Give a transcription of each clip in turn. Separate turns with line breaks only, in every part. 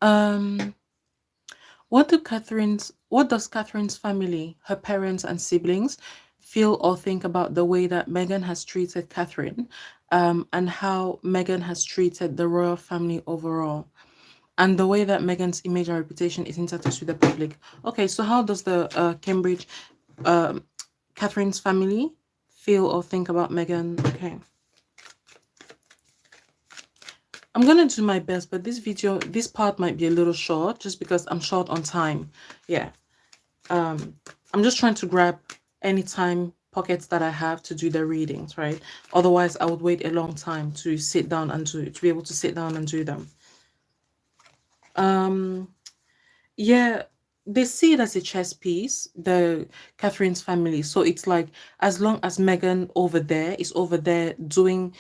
Um, what does Catherine's family, her parents and siblings, feel or think about the way that Meghan has treated Catherine, and how Meghan has treated the royal family overall, and the way that Meghan's image and reputation is intertwined with the public? Okay, so how does the Cambridge, um, Catherine's family feel or think about Meghan? Okay, I'm gonna do my best, but this part might be a little short, just because I'm short on time. Yeah. um I'm just trying to grab any time pockets that I have to do the readings, right? Otherwise I would wait a long time to sit down and to be able to sit down and do them. um yeah, they see it as a chess piece, the Catherine's family. So it's like, as long as Meghan over there is over there doing,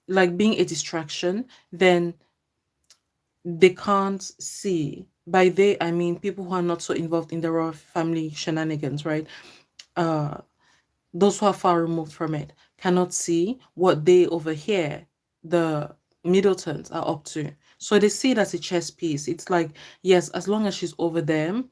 like, being a distraction, then they can't see. By they, I mean people who are not so involved in the royal family shenanigans, right? uh those who are far removed from it cannot see what they over here, the Middletons, are up to. So they see it as a chess piece. It's like, yes, as long as she's over there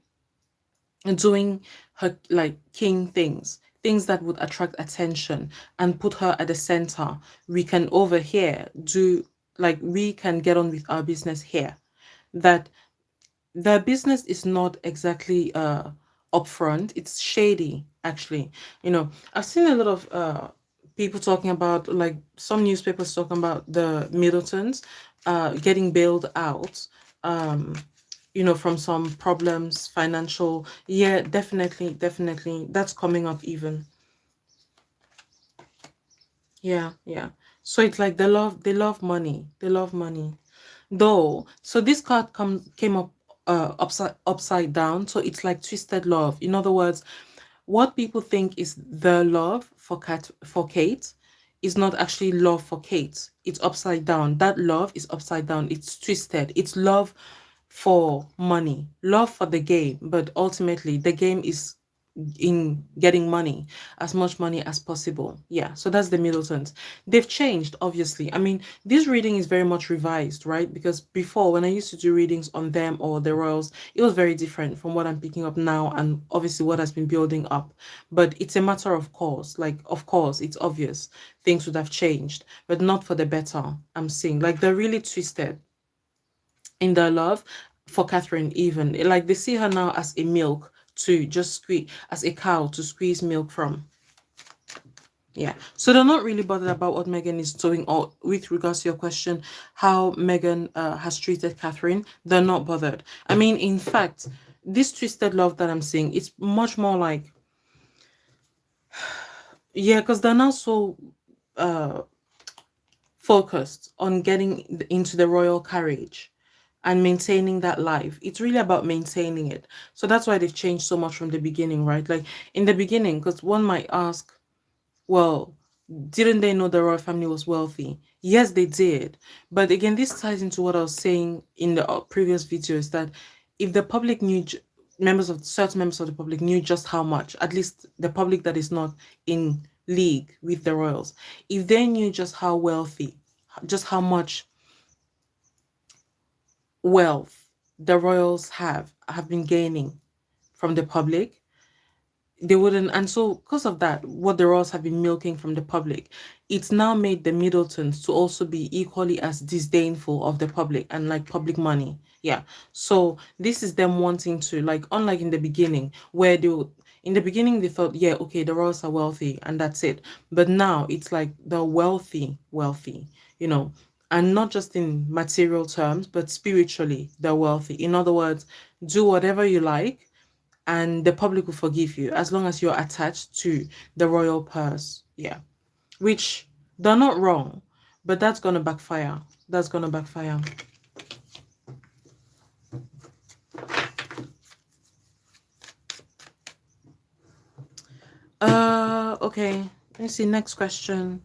and doing her like king things, things that would attract attention and put her at the center, we can over here do, like, we can get on with our business here. That the business is not exactly upfront, it's shady, actually. I've seen a lot of people talking about, like, some newspapers talking about the Middletons getting bailed out, um from some problems, financial. Yeah, definitely, definitely, that's coming up even. Yeah, yeah. So it's like they love money, they love money. Though, so this card came up upside down, so it's like twisted love. In other words, what people think is the love for Kate is not actually love for Kate. It's upside down. That love is upside down. It's twisted. It's love for money, love for the game, but ultimately the game is in getting money, as much money as possible. Yeah, so that's the Middletons. They've changed, obviously. I mean, this reading is very much revised, right? Because before, when I used to do readings on them or the royals, it was very different from what I'm picking up now, and obviously what has been building up. But it's a matter of course. Like, of course, it's obvious things would have changed, but not for the better. I'm seeing, like, they're really twisted in their love for Catherine, even. Like, they see her now as a milk to just squeeze, as a cow to squeeze milk from. Yeah. So they're not really bothered about what Meghan is doing, or with regards to your question, how Meghan has treated Catherine. They're not bothered. I mean, in fact, this twisted love that I'm seeing, it's much more like, yeah, because they're now so uh focused on getting into the royal carriage and maintaining that life. It's really about maintaining it. So that's why they've changed so much from the beginning, right? Like, in the beginning, because one might ask, well, didn't they know the royal family was wealthy? Yes, they did. But again, this ties into what I was saying in the previous videos, that if the public knew, certain members of the public knew just how much, at least the public that is not in league with the royals, if they knew just how wealthy, just how much wealth the royals have been gaining from the public, they wouldn't. And so, because of that, what the royals have been milking from the public, it's now made the Middletons to also be equally as disdainful of the public and like public money. Yeah. So this is them wanting to, like, unlike in the beginning, where in the beginning they thought, yeah, okay, the royals are wealthy and that's it. But now it's like the wealthy, you know, and not just in material terms, but spiritually, they're wealthy. In other words, do whatever you like and the public will forgive you as long as you're attached to the royal purse. Yeah. Which, they're not wrong, but that's gonna backfire. That's gonna backfire. Okay. Let's see. Next question.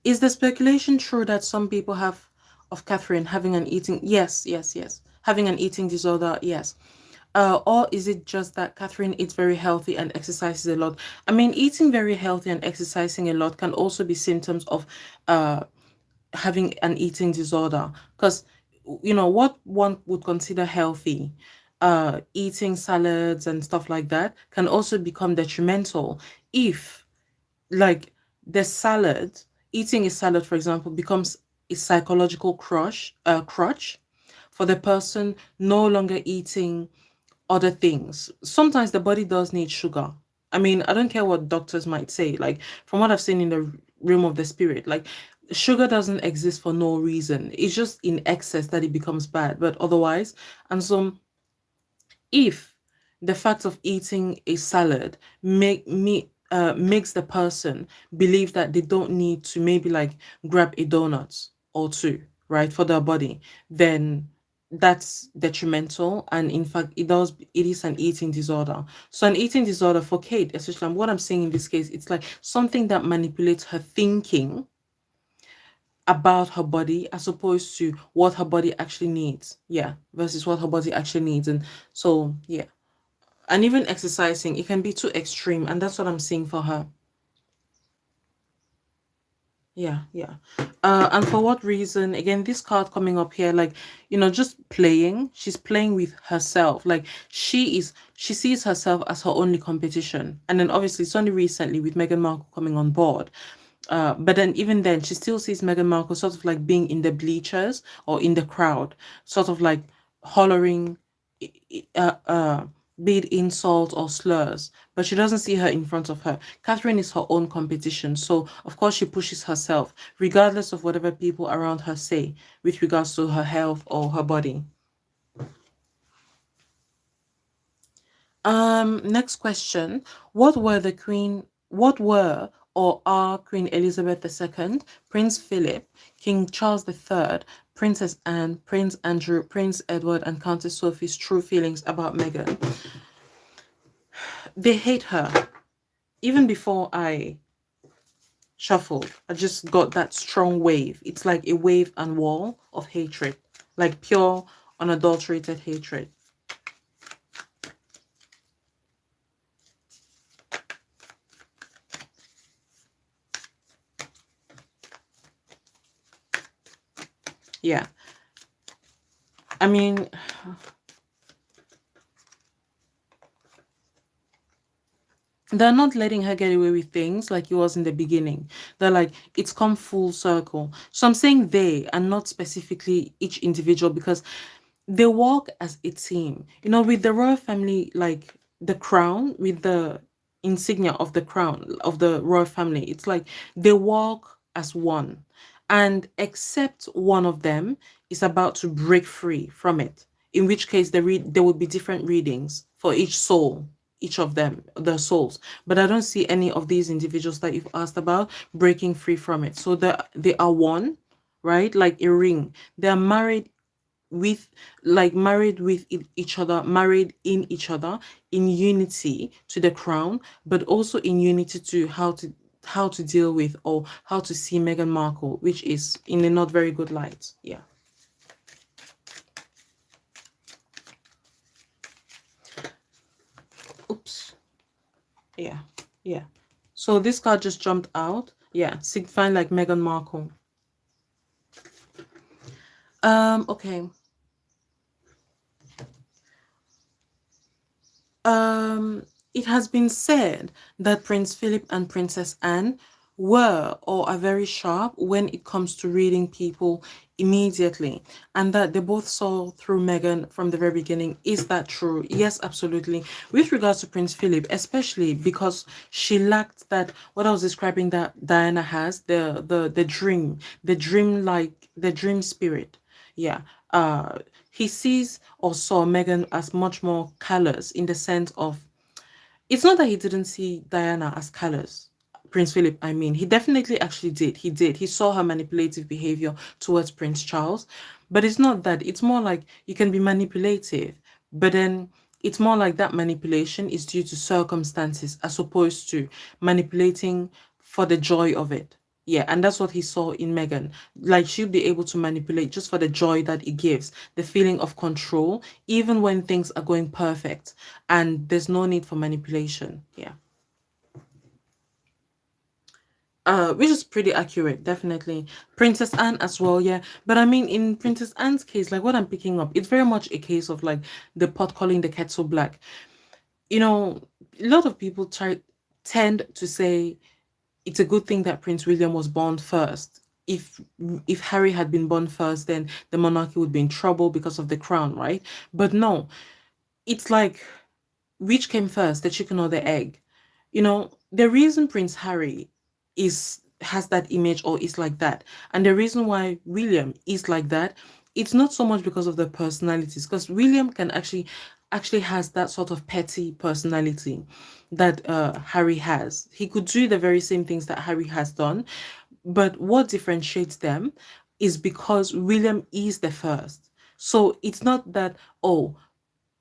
Is the speculation true that some people have of Catherine having an eating? Yes, yes, yes. Having an eating disorder, yes. Or is it just that Catherine eats very healthy and exercises a lot? I mean, eating very healthy and exercising a lot can also be symptoms of uh having an eating disorder, because what one would consider healthy, eating salads and stuff like that, can also become detrimental if, like, the salad, eating a salad, for example, becomes a psychological crutch for the person no longer eating other things. Sometimes the body does need sugar. I mean, I don't care what doctors might say. Like, from what I've seen in the realm of the spirit, like, sugar doesn't exist for no reason. It's just in excess that it becomes bad, but otherwise. And so, if the fact of eating a salad makes the person believe that they don't need to maybe like grab a donut or two, right, for their body, then that's detrimental. And in fact, it is an eating disorder. So an eating disorder for Kate, especially, what I'm saying in this case, it's like something that manipulates her thinking about her body as opposed to what her body actually needs. Yeah, versus what her body actually needs. And so, yeah. And even exercising, it can be too extreme, and that's what I'm seeing for her. Yeah, yeah. And for what reason? Again, this card coming up here, like, just playing. She's playing with herself. Like, she sees herself as her only competition. And then obviously it's only recently with Meghan Markle coming on board. But then even then, she still sees Meghan Markle sort of like being in the bleachers or in the crowd, sort of like hollering, be it insult or slurs. But she doesn't see her in front of her. Catherine is her own competition, so of course she pushes herself, regardless of whatever people around her say with regards to her health or her body. Next question. What were or are Queen Elizabeth II, Prince Philip, King Charles III, Princess Anne, Prince Andrew, Prince Edward, and Countess Sophie's true feelings about Meghan? They hate her. Even before I shuffled, I just got that strong wave. It's like a wave and wall of hatred, like pure, unadulterated hatred. Yeah. I mean, they're not letting her get away with things like it was in the beginning. They're like, it's come full circle. So I'm saying they, and not specifically each individual, because they work as a team. With the royal family, like the crown, with the insignia of the crown of the royal family, it's like they work as one. And except one of them is about to break free from it, in which case there will be different readings for each soul, each of them, the souls. But I don't see any of these individuals that you've asked about breaking free from it. So they are one, right? Like a ring. They are married with each other, married in each other, in unity to the crown, but also in unity to how to deal with or how to see Meghan Markle, which is in a not very good light. Yeah. Oops. Yeah. Yeah. So this card just jumped out. Yeah, signifying like Meghan Markle. Okay. It has been said that Prince Philip and Princess Anne were or are very sharp when it comes to reading people immediately, and that they both saw through Meghan from the very beginning. Is that true? Yes, absolutely. With regards to Prince Philip, especially because she lacked that, what I was describing that Diana has, the dream spirit. Yeah. He sees or saw Meghan as much more callous, in the sense of, it's not that he didn't see Diana as callous. Prince Philip, I mean, he definitely actually did. He did. He saw her manipulative behavior towards Prince Charles. But it's not that. It's more like you can be manipulative, but then it's more like that manipulation is due to circumstances as opposed to manipulating for the joy of it. Yeah, and that's what he saw in Meghan. Like, she'll be able to manipulate just for the joy that it gives, the feeling of control, even when things are going perfect and there's no need for manipulation. Yeah. Which is pretty accurate, definitely. Princess Anne as well, yeah. But I mean, in Princess Anne's case, like what I'm picking up, it's very much a case of like the pot calling the kettle black. You know, a lot of people tend to say it's a good thing that Prince William was born first. If Harry had been born first, then the monarchy would be in trouble because of the crown, right? But no, it's like which came first, the chicken or the egg? The reason Prince Harry is has that image or is like that, and the reason why William is like that, it's not so much because of the personalities, because William can actually has that sort of petty personality that Harry has. He could do the very same things that Harry has done, but what differentiates them is because William is the first. So it's not that, oh,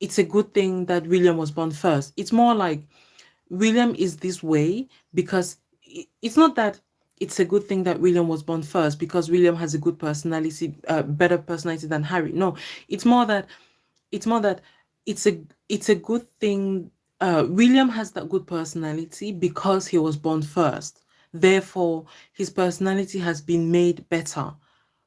it's a good thing that William was born first. It's more like William is this way because it's not that it's a good thing that William was born first because William has a good personality, better personality than Harry. No, it's more that it's more that it's a good thing. William has that good personality because he was born first. Therefore, his personality has been made better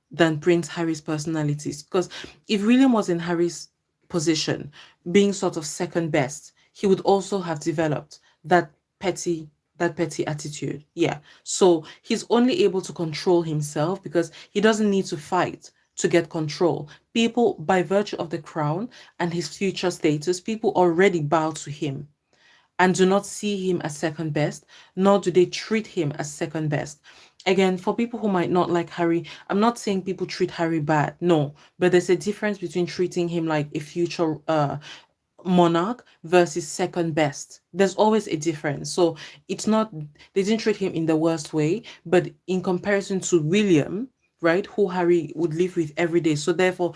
than Prince Harry's personalities. Because if William was in Harry's position, being sort of second best, he would also have developed that petty that petty attitude. Yeah. So he's only able to control himself because he doesn't need to fight to get control. People, by virtue of the crown and his future status, people already bow to him and do not see him as second best, nor do they treat him as second best. Again, for people who might not like Harry, I'm not saying people treat Harry bad, no, but there's a difference between treating him like a future monarch versus second best. There's always a difference. So it's not, they didn't treat him in the worst way, but in comparison to William, right, who Harry would live with every day. So therefore,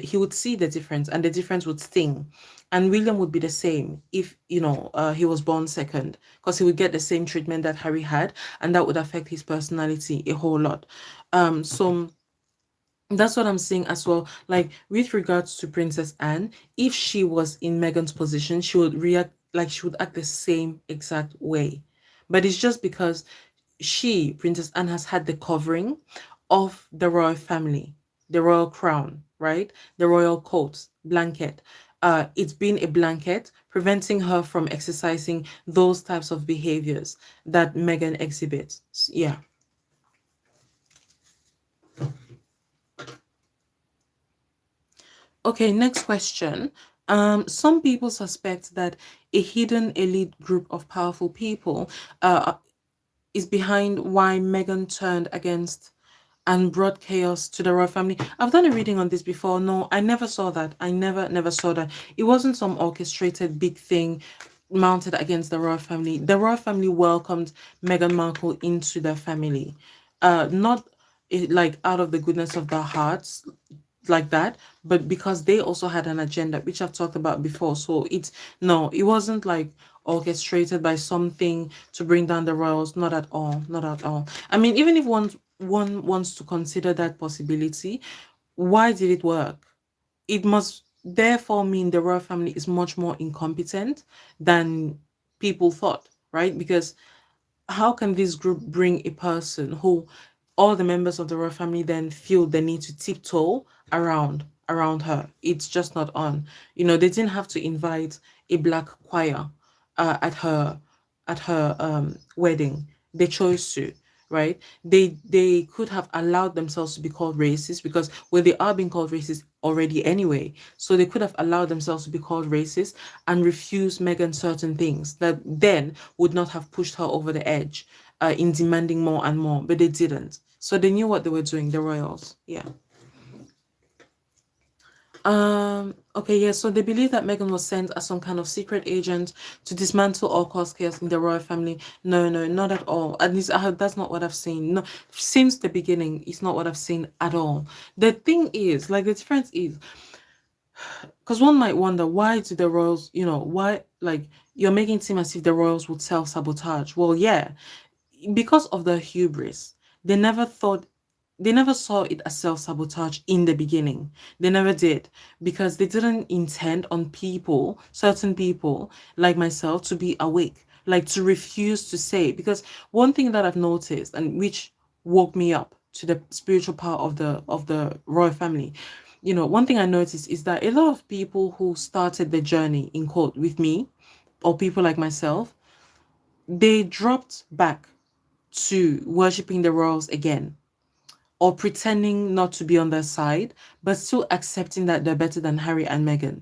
he would see the difference and the difference would sting. And William would be the same if, he was born second, because he would get the same treatment that Harry had, and that would affect his personality a whole lot. So that's what I'm saying as well. Like with regards to Princess Anne, if she was in Meghan's position, she would react like she would act the same exact way. But it's just because Princess Anne, has had the covering of the royal family, the royal crown, right? The royal coat, blanket. It's been a blanket preventing her from exercising those types of behaviors that Meghan exhibits. Yeah. Okay, next question. Some people suspect that a hidden elite group of powerful people is behind why Meghan turned against and brought chaos to the royal family. I've done a reading on this before. No, I never saw that. I never saw that. It wasn't some orchestrated big thing mounted against the royal family. The royal family welcomed Meghan Markle into their family. Not like out of the goodness of their hearts like that, but because they also had an agenda, which I've talked about before. So it wasn't like orchestrated by something to bring down the royals. Not at all. Not at all. I mean, even if one wants to consider that possibility, why did it work? It must therefore mean the royal family is much more incompetent than people thought, right? Because how can this group bring a person who all the members of the royal family then feel the need to tiptoe around her? It's just not on. They didn't have to invite a black choir at her wedding. They chose to, right? They could have allowed themselves to be called racist because, well, they are being called racist already anyway. So they could have allowed themselves to be called racist and refuse Meghan certain things that then would not have pushed her over the edge in demanding more and more, but they didn't. So they knew what they were doing, the royals. Yeah. Okay, yeah, so they believe that Meghan was sent as some kind of secret agent to dismantle or cause chaos in the royal family. No, no, not at all. At least that's not what I've seen. No, since the beginning, it's not what I've seen at all. The thing is, like, the difference is, because one might wonder, why do the royals, why, like, you're making it seem as if the royals would self-sabotage. Well, yeah, because of the hubris. They never thought they never saw it as self-sabotage in the beginning. They never did, because they didn't intend on certain people like myself, to be awake. like to refuse to say. Because one thing that I've noticed, and which woke me up to the spiritual power of the royal family, one thing I noticed is that a lot of people who started the journey in quote with me, or people like myself, they dropped back to worshiping the royals again, or pretending not to be on their side, but still accepting that they're better than Harry and Meghan.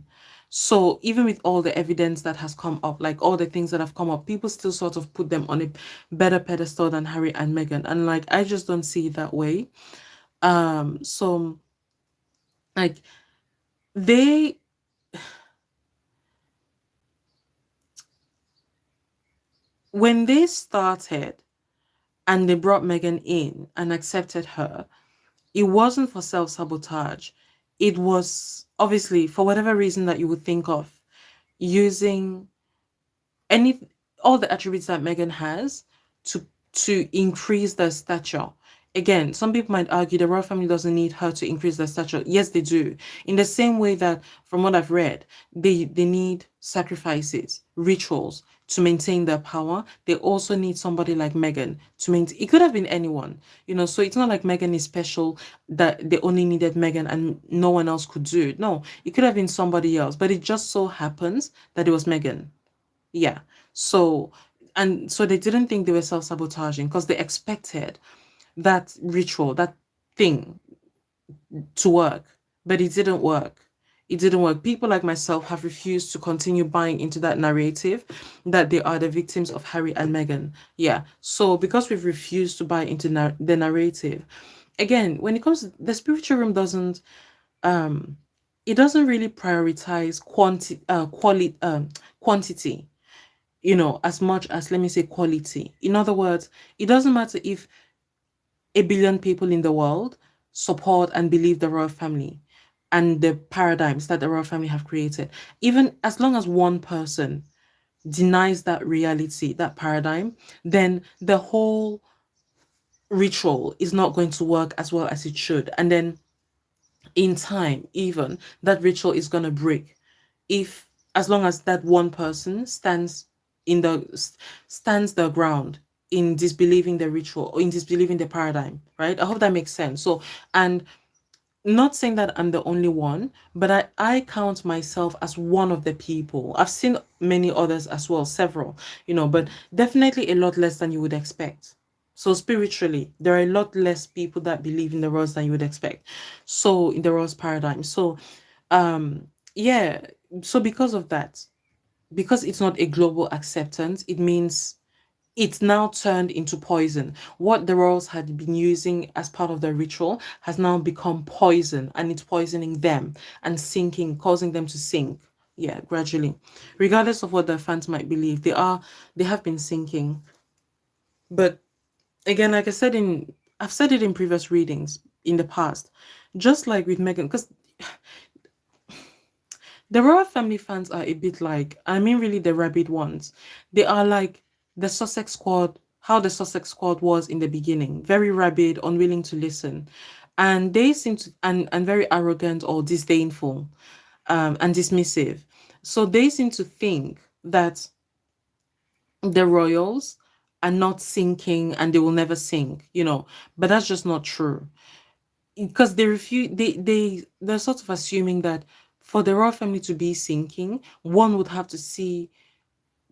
So even with all the evidence that has come up, like all the things that have come up, people still sort of put them on a better pedestal than Harry and Meghan. And like I just don't see it that way. So like they when they started and they brought Meghan in and accepted her, it wasn't for self-sabotage. It was obviously for whatever reason that you would think of, using any all the attributes that Megan has to increase their stature. Again, some people might argue the royal family doesn't need her to increase their stature. Yes, they do. In the same way that, from what I've read, they need sacrifices, rituals to maintain their power. They also need somebody like Megan to maintain. It could have been anyone, So it's not like Megan is special, that they only needed Megan and no one else could do it. No, it could have been somebody else, but it just so happens that it was Megan. Yeah. So, and so they didn't think they were self-sabotaging because they expected that ritual, that thing to work, but it didn't work. It didn't work. People like myself have refused to continue buying into that narrative that they are the victims of Harry and Meghan. Yeah. So because we've refused to buy into the narrative, again, when it comes to the spiritual room, doesn't it doesn't really prioritize quantity, as much as, let me say, quality. In other words, it doesn't matter if a billion people in the world support and believe the royal family and the paradigms that the royal family have created. Even as long as one person denies that reality, that paradigm, then the whole ritual is not going to work as well as it should. And then in time, even that ritual is going to break, if as long as that one person stands the ground in disbelieving the ritual or in disbelieving the paradigm, right? I hope that makes sense. So, and not saying that I'm the only one, but I count myself as one of the people. I've seen many others as well, several, but definitely a lot less than you would expect. So spiritually, there are a lot less people that believe in the rose than you would expect. So in the rose paradigm. So yeah, so because of that, because it's not a global acceptance, it means it's now turned into poison. What the royals had been using as part of the ritual has now become poison, and it's poisoning them and sinking, causing them to sink. Yeah, gradually. Regardless of what their fans might believe, they have been sinking. But again, like I've said it in previous readings in the past, just like with Meghan, because the royal family fans are a bit like, I mean, really the rabid ones. They are like the Sussex squad, how the Sussex squad was in the beginning, very rabid, unwilling to listen. And they seem to, and very arrogant or disdainful, and dismissive. So they seem to think that the royals are not sinking and they will never sink, but that's just not true, because they refuse, they're sort of assuming that for the royal family to be sinking, one would have to see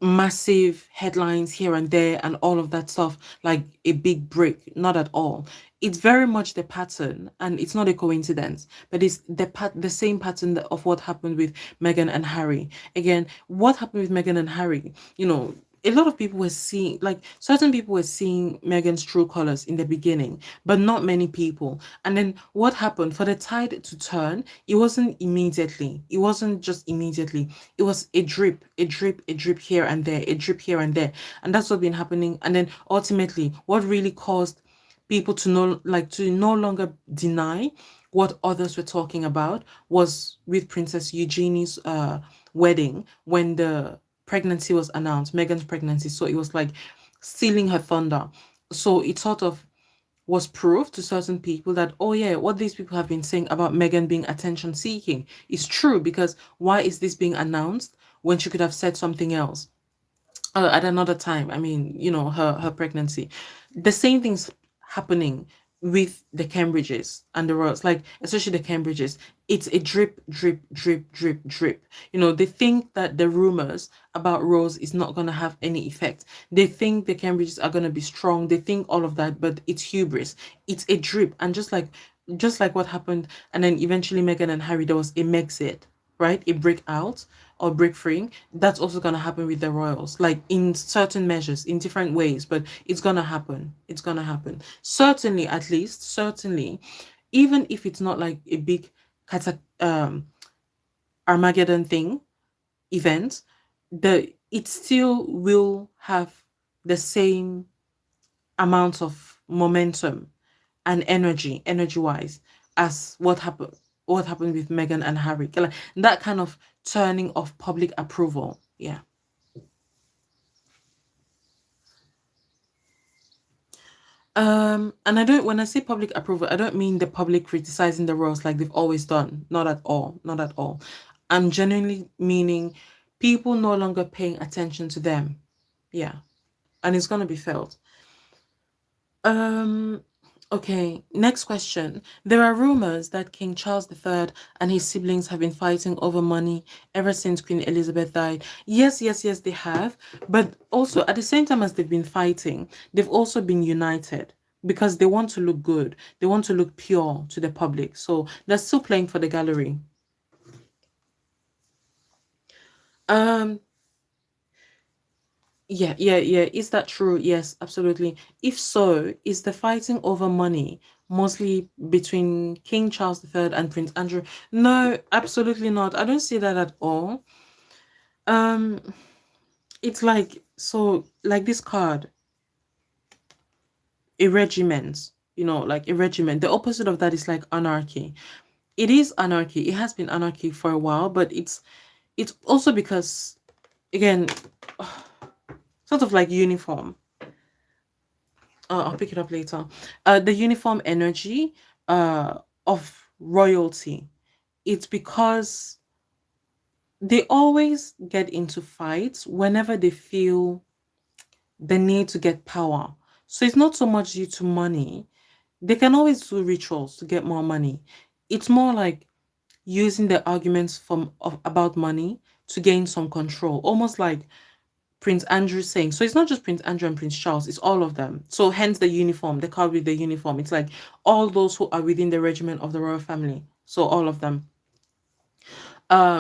massive headlines here and there and all of that stuff, like a big break. Not at all. It's very much the pattern, and it's not a coincidence, but it's the same pattern of what happened with Meghan and Harry. Again, what happened with Meghan and Harry, a lot of people were seeing, like certain people were seeing Meghan's true colors in the beginning, but not many people. And then what happened for the tide to turn? It wasn't immediately. It wasn't just immediately. It was a drip, a drip, a drip here and there, a drip here and there. And that's what's been happening. And then ultimately, what really caused people to no longer deny what others were talking about was with Princess Eugenie's wedding, when the pregnancy was announced, Meghan's pregnancy. So it was like stealing her thunder. So it sort of was proof to certain people that, oh yeah, what these people have been saying about Meghan being attention seeking is true, because why is this being announced when she could have said something else? at another time. I mean, her pregnancy. The same things happening with the Cambridges and the Royals, like especially the Cambridges. It's a drip, drip, drip, drip, drip. They think that the rumors about Rose is not gonna have any effect. They think the Cambridges are gonna be strong. They think all of that, but it's hubris. It's a drip, and just like what happened, and then eventually Meghan and Harry, there was a Megxit, right? A breakout or break free. That's also gonna happen with the royals, like in certain measures, in different ways, but it's gonna happen. It's gonna happen. Certainly, at least, certainly, even if it's not like a big Armageddon thing event, it still will have the same amount of momentum and energy wise, as what happened with Meghan and Harry. Like that kind of turning of public approval. Yeah. And when I say public approval, I don't mean the public criticizing the royals like they've always done. Not at all. Not at all. I'm genuinely meaning people no longer paying attention to them. Yeah. And it's gonna be felt. Um, okay, next question. There are rumors that King Charles III and his siblings have been fighting over money ever since Queen Elizabeth died. Yes, yes, yes, they have. But also, at the same time as they've been fighting, they've also been united because they want to look good. They want to look pure to the public. So they're still playing for the gallery. Um, Yeah, yeah, yeah. Is that true? Yes, absolutely. If so, is the fighting over money mostly between King Charles III and Prince Andrew? No, absolutely not. I don't see that at all. Um, it's like like this card, a regiment, like a regiment. The opposite of that is like anarchy. It is anarchy. It has been anarchy for a while, but it's also because again, sort of like uniform. I'll pick it up later. The uniform energy of royalty. It's because they always get into fights whenever they feel the need to get power. So it's not so much due to money. They can always do rituals to get more money. It's more like using the arguments about money to gain some control, almost like Prince Andrew saying. So it's not just Prince Andrew and Prince Charles, it's all of them. So hence the uniform, the card with the uniform. It's like all those who are within the regiment of the royal family. So all of them.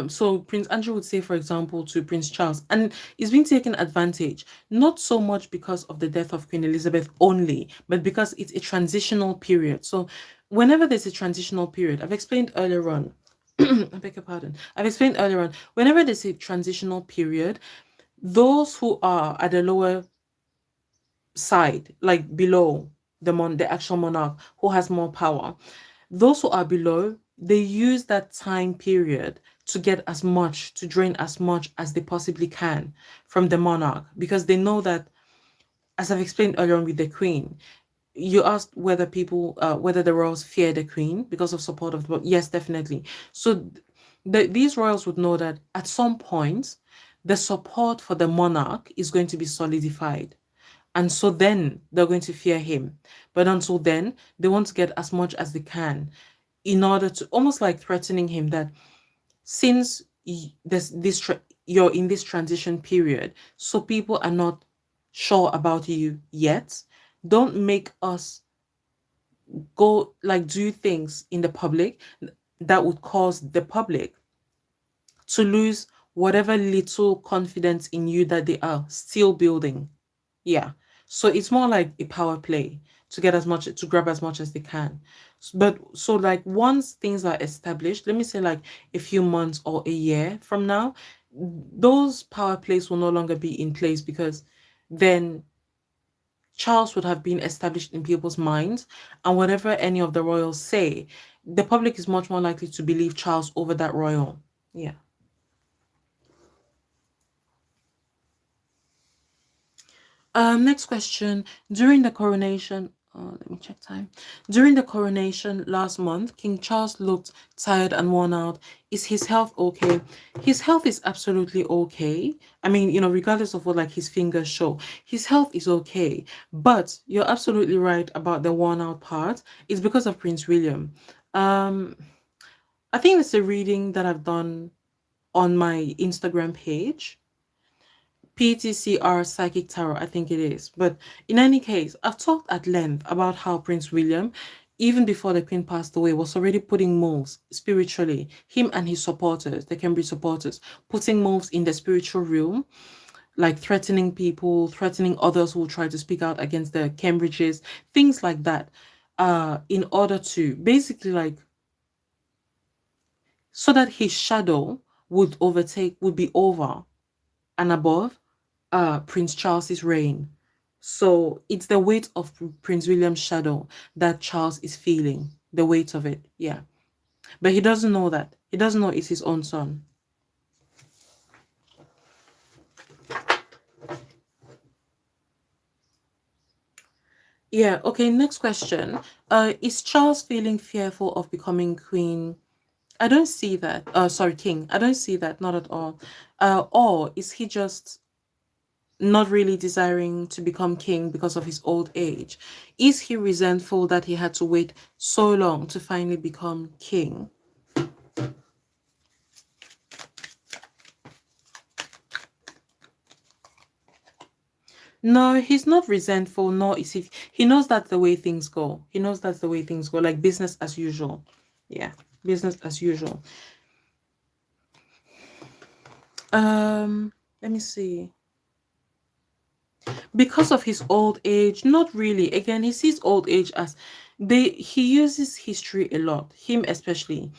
So Prince Andrew would say, for example, to Prince Charles, and it's been taken advantage, not so much because of the death of Queen Elizabeth only, but because it's a transitional period. So whenever there's a transitional period, I've explained earlier on, I beg your pardon. I've explained earlier on, whenever there's a transitional period, those who are at the lower side, like below the actual monarch who has more power, those who are below, they use that time period to get to drain as much as they possibly can from the monarch, because they know that, as I've explained earlier on with the queen, you asked whether the royals fear the queen because of support of the, yes, definitely. So these royals would know that at some point the support for the monarch is going to be solidified, and so then they're going to fear him. But until then, they want to get as much as they can in order to, almost like threatening him that since you're in this transition period, so people are not sure about you yet, don't make us go like do things in the public that would cause the public to lose whatever little confidence in you that they are still building. Yeah. So it's more like a power play to grab as much as they can. But so like once things are established, let me say like a few months or a year from now, those power plays will no longer be in place, because then Charles would have been established in people's minds, and whatever any of the royals say, the public is much more likely to believe Charles over that royal. Yeah. Next question. During the coronation, Let me check time. During the coronation last month, King Charles looked tired and worn out. Is his health okay? His health is absolutely okay. I mean, regardless of what like his fingers show, his health is okay. But you're absolutely right about the worn out part. It's because of Prince William. Um, I think it's a reading that I've done on my Instagram page. PTCR Psychic Tarot, I think it is. But in any case, I've talked at length about how Prince William, even before the Queen passed away, was already putting moves spiritually. Him and his supporters, the Cambridge supporters, putting moves in the spiritual realm, like threatening people, threatening others who try to speak out against the Cambridges, things like that, in order to basically like so that his shadow would be over and above Prince Charles's reign. So it's the weight of Prince William's shadow that Charles is feeling, the weight of it. Yeah. But he doesn't know that. He doesn't know it's his own son. Yeah, okay, next question. Is Charles feeling fearful of becoming queen? I don't see that. Sorry, king. I don't see that, not at all. Or is he just not really desiring to become king because of his old age? Is he resentful that he had to wait so long to finally become king? No, he's not resentful, nor is he knows that's the way things go. He knows that's the way things go, like business as usual. Yeah, business as usual. Let me see. Because of his old age, not really. Again, he sees old age as he uses history a lot, him especially,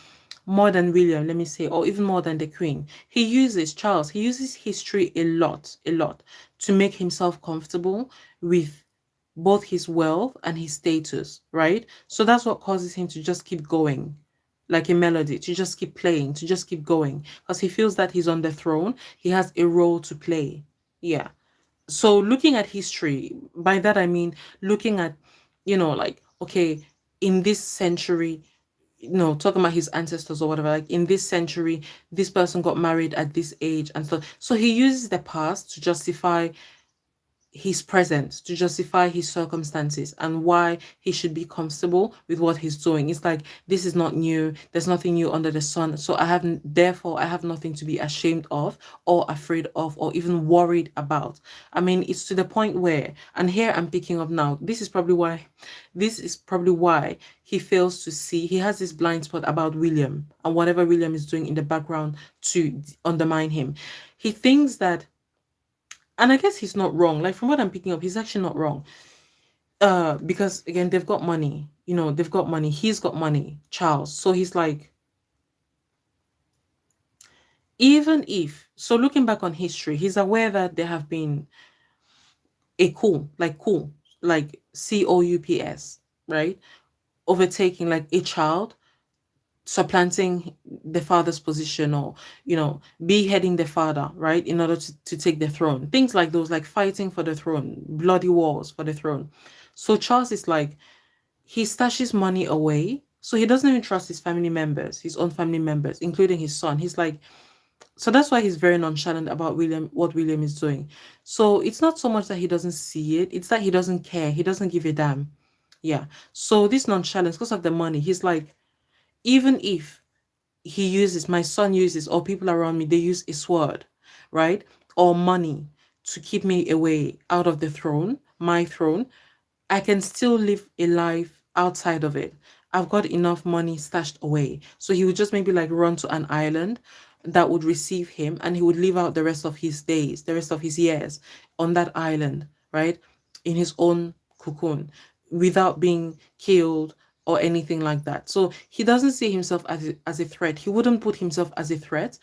more than William, let me say, or even more than the Queen. He uses history a lot to make himself comfortable with both his wealth and his status, right? So that's what causes him to just keep going, like a melody, to just keep playing, to just keep going, because he feels that he's on the throne, he has a role to play. Yeah. So looking at history, by that I mean looking at, like, okay, in this century, talking about his ancestors or whatever, like in this century, this person got married at this age and so he uses the past to justify his presence, to justify his circumstances and why he should be comfortable with what he's doing. It's like, this is not new, there's nothing new under the sun, so therefore I have nothing to be ashamed of or afraid of or even worried about. I mean, it's to the point where, and here I'm picking up now, this is probably why he fails to see, he has this blind spot about William and whatever William is doing in the background to undermine him. He thinks that, and I guess he's not wrong. Like, from what I'm picking up, he's actually not wrong. Because again, they've got money. They've got money. He's got money, Charles. So he's like, even if so, looking back on history, he's aware that there have been a coup, like COUPS, right? Overtaking like a child, supplanting the father's position, or beheading the father, right, in order to take the throne, things like those, like fighting for the throne, bloody wars for the throne. So Charles is like, he stashes money away, so he doesn't even trust his family members, his own family members, including his son. He's like, so that's why he's very nonchalant about what William is doing. So it's not so much that he doesn't see it, it's that he doesn't care, he doesn't give a damn. Yeah. So this nonchalance, because of the money, he's like, even if my son uses, or people around me, they use a sword, right? Or money to keep me away out of the throne, my throne, I can still live a life outside of it. I've got enough money stashed away. So he would just maybe like run to an island that would receive him, and he would live out the rest of his days, the rest of his years on that island, right? In his own cocoon, without being killed or anything like that. So he doesn't see himself as a threat. He wouldn't put himself as a threat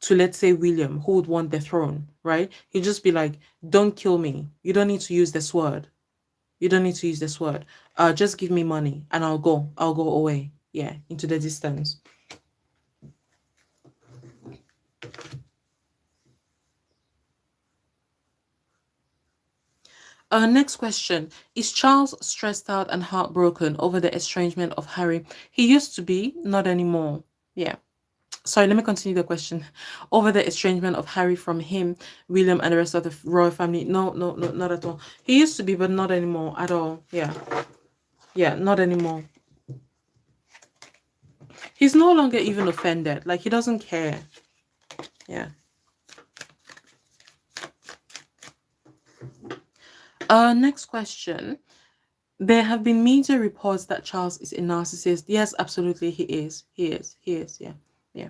to, let's say, William, who would want the throne, right? He'd just be like, don't kill me. You don't need to use the sword. You don't need to use this word. Just give me money and I'll go. I'll go away. Yeah, into the distance. Next question. Is Charles stressed out and heartbroken over the estrangement of Harry? He used to be, not anymore. Yeah. Sorry, let me continue the question. Over the estrangement of Harry from him, William, and the rest of the royal family. No, no, no, not at all. He used to be, but not anymore at all. Yeah. Yeah, not anymore. He's no longer even offended. Like, he doesn't care. Yeah. Next question. There have been media reports that Charles is a narcissist. Yes, absolutely, he is. He is. He is. Yeah. Yeah.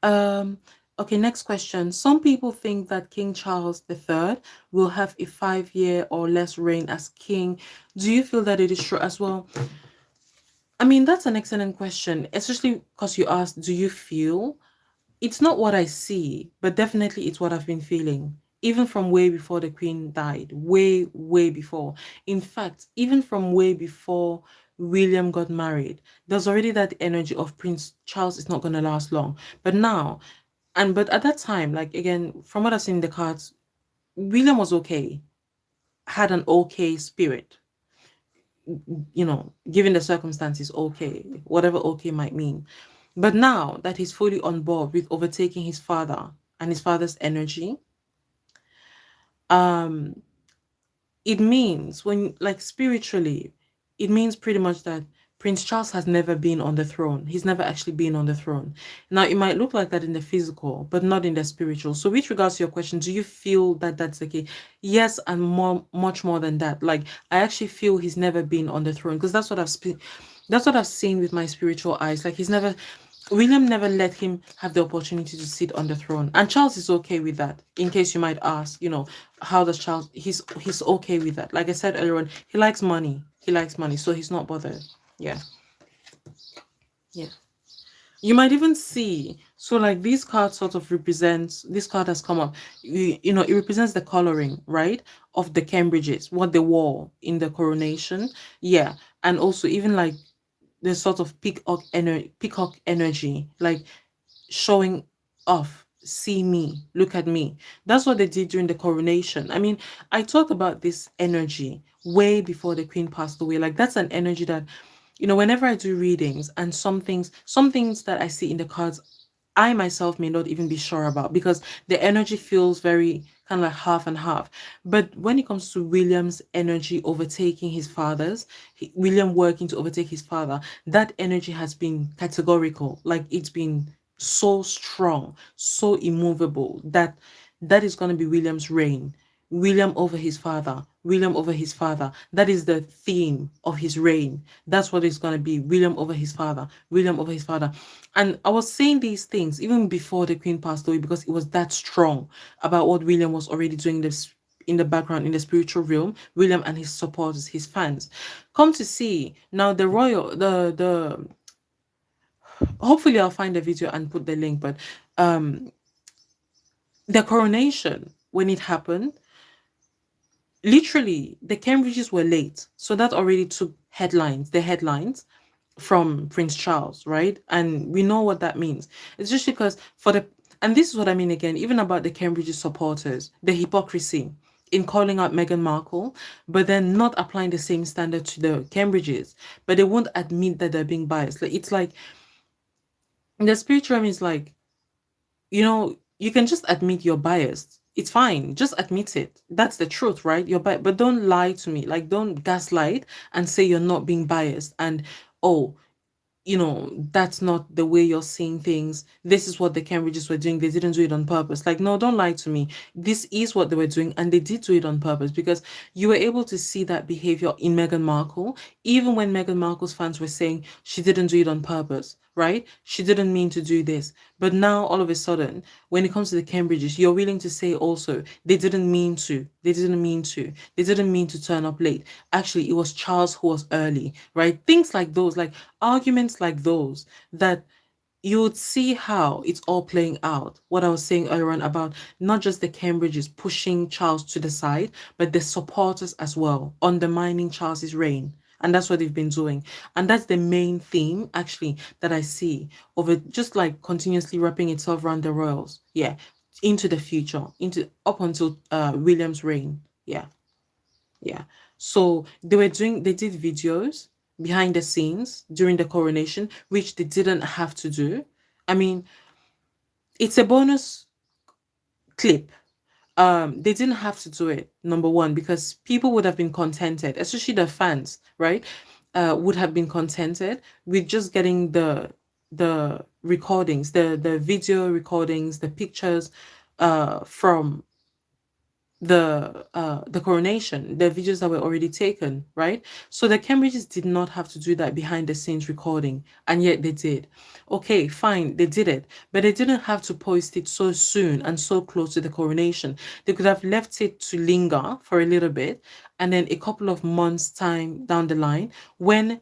Um, okay, next question. Some people think that King Charles III will have a 5-year or less reign as king. Do you feel that it is true as well? I mean, that's an excellent question, especially because you asked, do you feel? It's not what I see, but definitely it's what I've been feeling. Even from way before the Queen died, way, way before. In fact, even from way before William got married, there's already that energy of Prince Charles is not going to last long. But now, but at that time, like again, from what I've seen in the cards, William was okay, had an okay spirit, given the circumstances, okay, whatever okay might mean. But now that he's fully on board with overtaking his father and his father's energy, um, it means when, like, spiritually, it means pretty much that Prince Charles has never been on the throne. He's never actually been on the throne. Now, it might look like that in the physical, but not in the spiritual. So, with regards to your question, do you feel that that's the case? Yes, and much more than that. Like, I actually feel he's never been on the throne because that's what I've seen with my spiritual eyes. Like, William never let him have the opportunity to sit on the throne. And Charles is okay with that. In case you might ask, how does Charles, he's okay with that. Like I said earlier on, he likes money. He likes money, so he's not bothered. Yeah. Yeah. You might even see, so like this card sort of represents, this card has come up, it represents the coloring, right, of the Cambridges, what they wore in the coronation. Yeah. And also even like the sort of peacock energy, like showing off, see me, look at me. That's what they did during the coronation. I mean, I talked about this energy way before the Queen passed away. Like, that's an energy that, whenever I do readings, and some things that I see in the cards, I myself may not even be sure about, because the energy feels very kind of like half and half. But when it comes to William's energy overtaking his father's, William working to overtake his father, that energy has been categorical. Like, it's been so strong, so immovable, that is going to be William's reign. William over his father, William over his father. That is the theme of his reign. That's what it's going to be. William over his father, William over his father. And I was saying these things even before the Queen passed away, because it was that strong about what William was already doing this in the background, in the spiritual realm. William and his supporters, his fans. Come to see now, the royal, the hopefully I'll find the video and put the link, but um the coronation, when it happened, literally the Cambridges were late, so that already took the headlines from Prince Charles, right? And we know what that means. It's just because and this is what I mean again, even about the Cambridge supporters, the hypocrisy in calling out Meghan Markle, but then not applying the same standard to the Cambridges, but they won't admit that they're being biased. Like, it's like the spiritual realm is like, you can just admit you're biased. It's fine. Just admit it. That's the truth, right? You're biased, but don't lie to me. Like, don't gaslight and say you're not being biased. And, oh, that's not the way you're seeing things. This is what the Cambridges were doing. They didn't do it on purpose. Like, no, don't lie to me. This is what they were doing, and they did do it on purpose, because you were able to see that behavior in Meghan Markle, even when Meghan Markle's fans were saying she didn't do it on purpose, right? She didn't mean to do this. But now, all of a sudden, when it comes to the Cambridges, you're willing to say also they didn't mean to. They didn't mean to. They didn't mean to turn up late. Actually, it was Charles who was early, right? Things like those, like arguments like those, that you would see how it's all playing out. What I was saying earlier on about not just the Cambridges pushing Charles to the side, but the supporters as well, undermining Charles's reign. And that's what they've been doing. And that's the main theme, actually, that I see of it, just like continuously wrapping itself around the royals. Yeah. Into the future, into up until William's reign. Yeah. Yeah. So they did videos behind the scenes during the coronation, which they didn't have to do. I mean, it's a bonus clip. They didn't have to do it, number one, because people would have been contented, especially the fans, right? Would have been contented with just getting the recordings, the video recordings, the pictures from the coronation, the videos that were already taken, right? So the Cambridges did not have to do that behind the scenes recording, and yet they did. Okay, fine, they did it, but they didn't have to post it so soon and so close to the coronation. They could have left it to linger for a little bit, and then a couple of months time down the line, when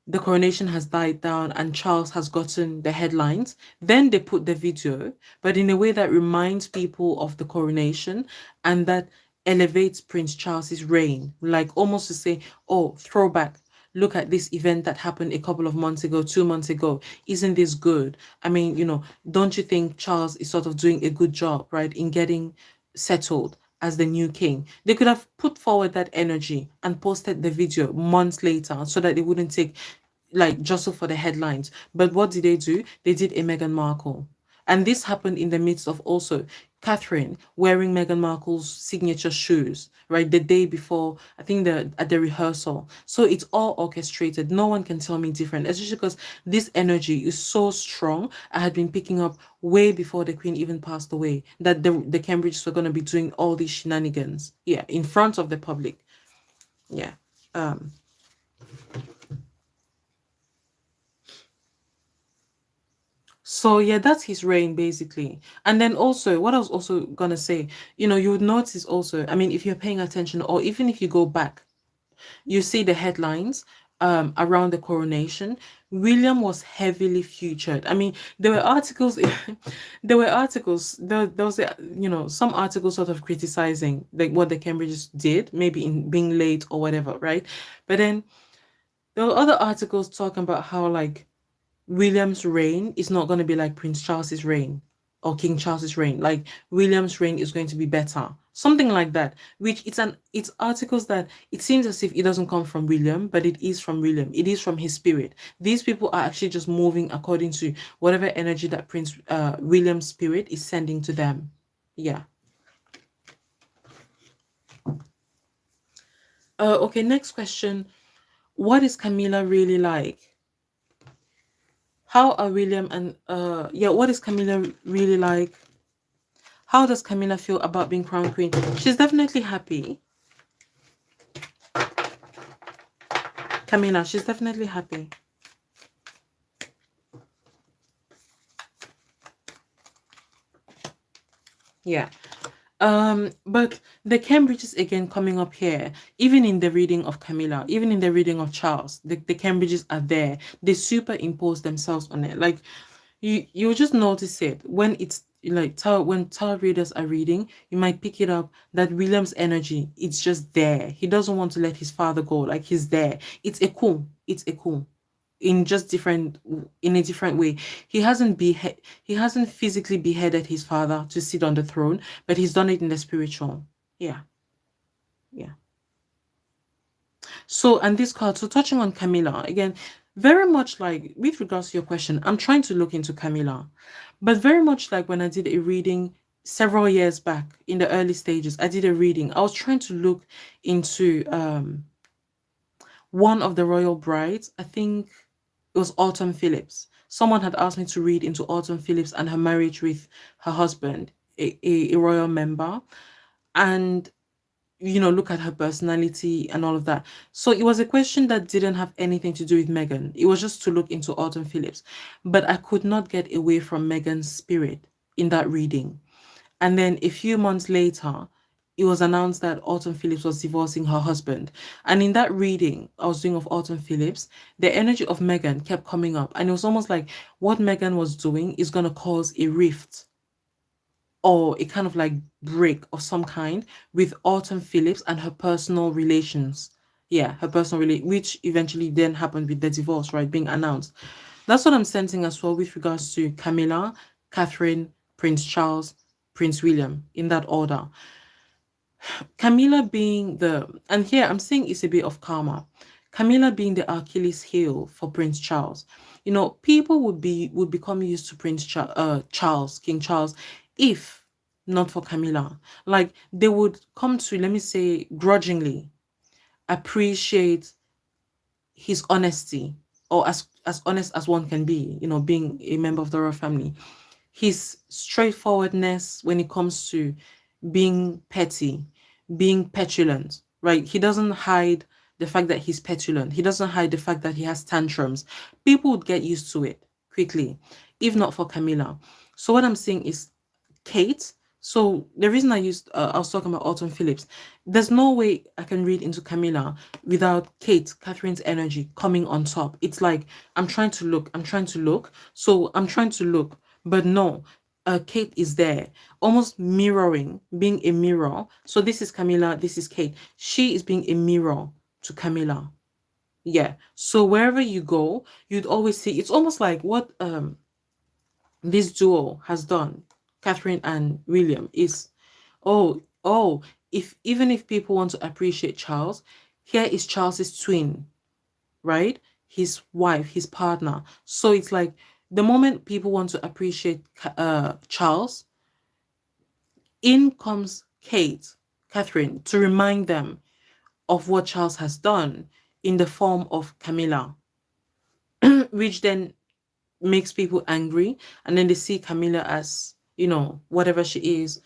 the coronation has died down and Charles has gotten the headlines, then they put the video, but in a way that reminds people of the coronation and that elevates Prince Charles's reign, like almost to say, oh, throwback. Look at this event that happened a couple of months ago, 2 months ago. Isn't this good? I mean, don't you think Charles is sort of doing a good job, right, in getting settled as the new king? They could have put forward that energy and posted the video months later so that they wouldn't take like jostle for the headlines. But what did they do? They did a Meghan Markle. And this happened in the midst of also Catherine wearing Meghan Markle's signature shoes, right? The day before, I think at the rehearsal. So it's all orchestrated. No one can tell me different, especially because this energy is so strong. I had been picking up way before the Queen even passed away that the Cambridges were going to be doing all these shenanigans, yeah, in front of the public. Yeah. Um, So yeah, that's his reign basically. And then also, what I was also gonna say, you would notice also, I mean, if you're paying attention, or even if you go back, you see the headlines around the coronation. William was heavily featured. I mean, there were articles, there was some articles sort of criticizing like what the Cambridges did, maybe in being late or whatever, right? But then there were other articles talking about how like William's reign is not going to be like Prince Charles's reign or King Charles's reign. Like William's reign is going to be better. Something like that. Which it's articles that it seems as if it doesn't come from William, but it is from William. It is from his spirit. These people are actually just moving according to whatever energy that Prince William's spirit is sending to them. Yeah. Okay, next question. What is Camilla really like? How are William and yeah, what is Camilla really like? How does Camilla feel about being crowned queen? She's definitely happy. Camilla, she's definitely happy. Yeah. But the Cambridges again coming up here, even in the reading of Camilla, even in the reading of Charles, the Cambridges are there. They superimpose themselves on it. Like you just notice it when it's like when tarot readers are reading, you might pick it up that William's energy, it's just there. He doesn't want to let his father go. Like he's there. It's a cool. It's a cool in just different in a different way. He hasn't physically beheaded his father to sit on the throne, but he's done it in the spiritual. Yeah. Yeah. So, and this card, so touching on Camilla again, very much like with regards to your question, I'm trying to look into Camilla, but very much like when I did a reading several years back in the early stages, I did a reading. I was trying to look into one of the royal brides. I think it was Autumn Phillips. Someone had asked me to read into Autumn Phillips and her marriage with her husband, a royal member, and look at her personality and all of that. So it was a question that didn't have anything to do with Meghan. It was just to look into Autumn Phillips. But I could not get away from Meghan's spirit in that reading. And then a few months later, it was announced that Autumn Phillips was divorcing her husband. And in that reading I was doing of Autumn Phillips, the energy of Meghan kept coming up. And it was almost like what Meghan was doing is going to cause a rift or a kind of like break of some kind with Autumn Phillips and her personal relations. Yeah, her personal which eventually then happened with the divorce, right, being announced. That's what I'm sensing as well with regards to Camilla, Catherine, Prince Charles, Prince William, in that order. Camilla being the, and here I'm saying it's a bit of karma. Camilla being the Achilles heel for Prince Charles. You know, people would become used to Charles, King Charles, if not for Camilla. Like they would come to, let me say, grudgingly appreciate his honesty, or as honest as one can be, you know, being a member of the royal family. His straightforwardness when it comes to being petty, being petulant, right? He doesn't hide the fact that he's petulant. He doesn't hide the fact that he has tantrums. People would get used to it quickly, if not for Camilla. So what I'm saying is Kate. So the reason I was talking about Alton Phillips, there's no way I can read into Camilla without Kate, Catherine's energy coming on top. It's like I'm trying to look, so I'm trying to look, but no, Kate is there, almost mirroring, being a mirror. So this is Camilla, this is Kate. She is being a mirror to Camilla. Yeah. So wherever you go, you'd always see. It's almost like what this duo has done, Catherine and William, is if even if people want to appreciate Charles, here is Charles's twin, right? His wife, his partner. So it's like the moment people want to appreciate Charles, in comes Catherine, to remind them of what Charles has done in the form of Camilla, which then makes people angry, and then they see Camilla as, you know, whatever she is,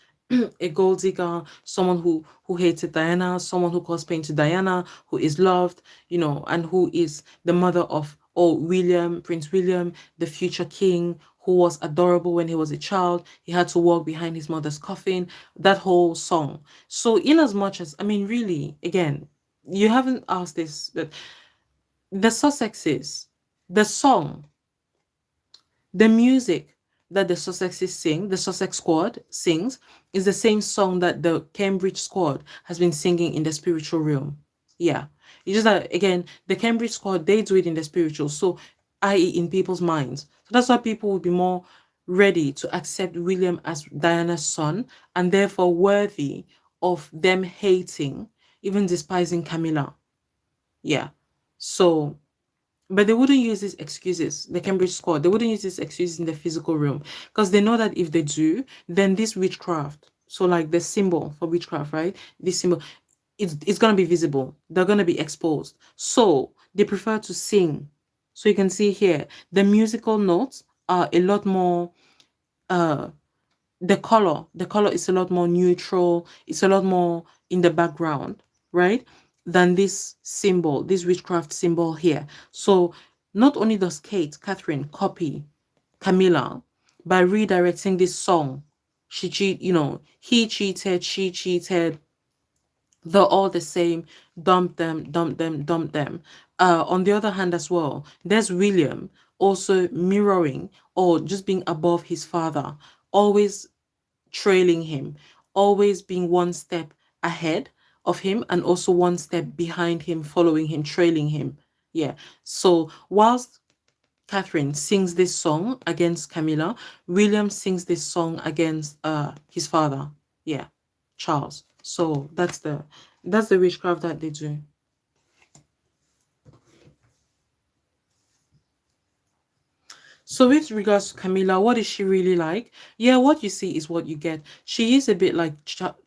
a gold digger, someone who hated Diana, someone who caused pain to Diana, who is loved, you know, and who is the mother of William, Prince William, the future king, who was adorable when he was a child. He had to walk behind his mother's coffin, that whole song. So in as much as, I mean, really, again, you haven't asked this, but the Sussexes, the song, the music that the Sussexes sing, the Sussex squad sings, is the same song that the Cambridge squad has been singing in the spiritual realm. Yeah. It's just that, again, the Cambridge squad, they do it in the spiritual. So, i.e., in people's minds. So that's why people would be more ready to accept William as Diana's son, and therefore worthy of them hating, even despising Camilla. Yeah. So, but they wouldn't use these excuses, the Cambridge squad, they wouldn't use these excuses in the physical realm, because they know that if they do, then this witchcraft, so like the symbol for witchcraft, right? This symbol, it's going to be visible. They're going to be exposed. So they prefer to sing. So you can see here, the musical notes are a lot more, the color is a lot more neutral. It's a lot more in the background, right? Than this symbol, this witchcraft symbol here. So not only does Catherine copy Camilla by redirecting this song, he cheated, she cheated, they're all the same, dump them, dump them, dump them. On the other hand as well, there's William also mirroring or just being above his father, always trailing him, always being one step ahead of him and also one step behind him, following him, trailing him. Yeah. So whilst Catherine sings this song against Camilla, William sings this song against his father. Yeah, Charles. So that's the witchcraft that they do. So with regards to Camilla, what is she really like? Yeah, what you see is what you get. She is a bit like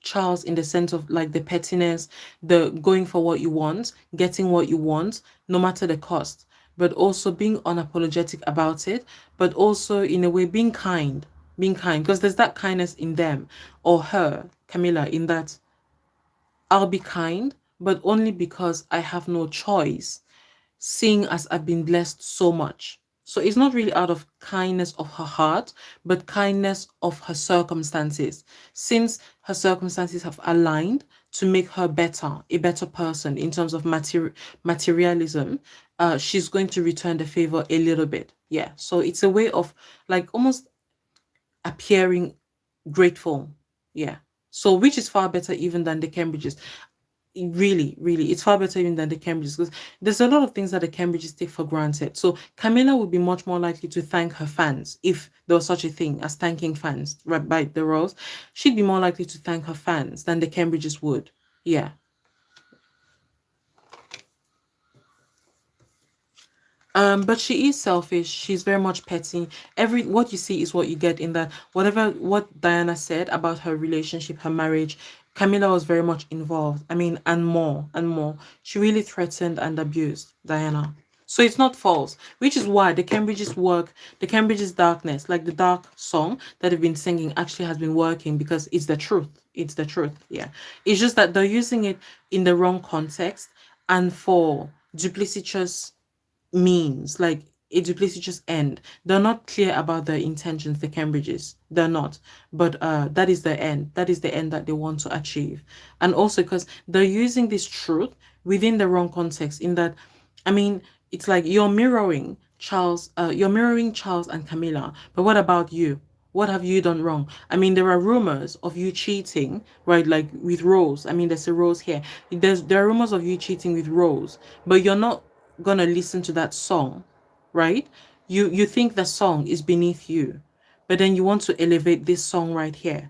Charles in the sense of like the pettiness, the going for what you want, getting what you want, no matter the cost, but also being unapologetic about it, but also in a way being kind, because there's that kindness in them or her, Camilla, in that I'll be kind, but only because I have no choice, seeing as I've been blessed so much. So it's not really out of kindness of her heart, but kindness of her circumstances. Since her circumstances have aligned to make her better, a better person in terms of materialism, she's going to return the favor a little bit. Yeah. So it's a way of like almost appearing grateful. Yeah. So which is far better even than the Cambridges. Really, really, it's far better even than the Cambridges, because there's a lot of things that the Cambridges take for granted. So Camilla would be much more likely to thank her fans, if there was such a thing as thanking fans, right, by the roles. She'd be more likely to thank her fans than the Cambridges would. Yeah. But she is selfish. She's very much petty. What you see is what you get, in that whatever what Diana said about her relationship, her marriage, Camilla was very much involved. I mean, and more and more. She really threatened and abused Diana. So it's not false, which is why the Cambridge's darkness, like the dark song that they've been singing, actually has been working, because it's the truth. It's the truth. Yeah. It's just that they're using it in the wrong context and for duplicitous means, like a duplicitous end. They're not clear about their intentions, the Cambridges. They're not. But that is the end. That is the end that they want to achieve. And also because they're using this truth within the wrong context, in that, I mean, it's like you're mirroring Charles and Camilla. But what about you? What have you done wrong? I mean, there are rumors of you cheating, right? Like with Rose. I mean, there's a Rose here. There are rumors of you cheating with Rose, but you're not gonna listen to that song, right? You think the song is beneath you, but then you want to elevate this song right here,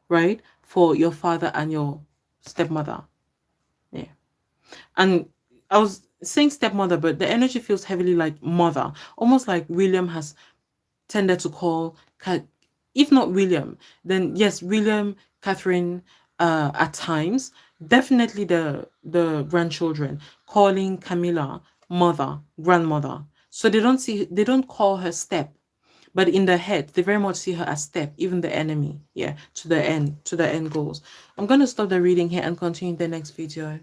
right? For your father and your stepmother. Yeah. And I was saying stepmother, but the energy feels heavily like mother, almost like William has tended to call, if not William, then yes, William, Catherine, at times, definitely the grandchildren, calling Camilla mother, grandmother. So they don't call her step, but in their head, they very much see her as step, even the enemy, yeah, to the end goals. I'm gonna stop the reading here and continue in the next video.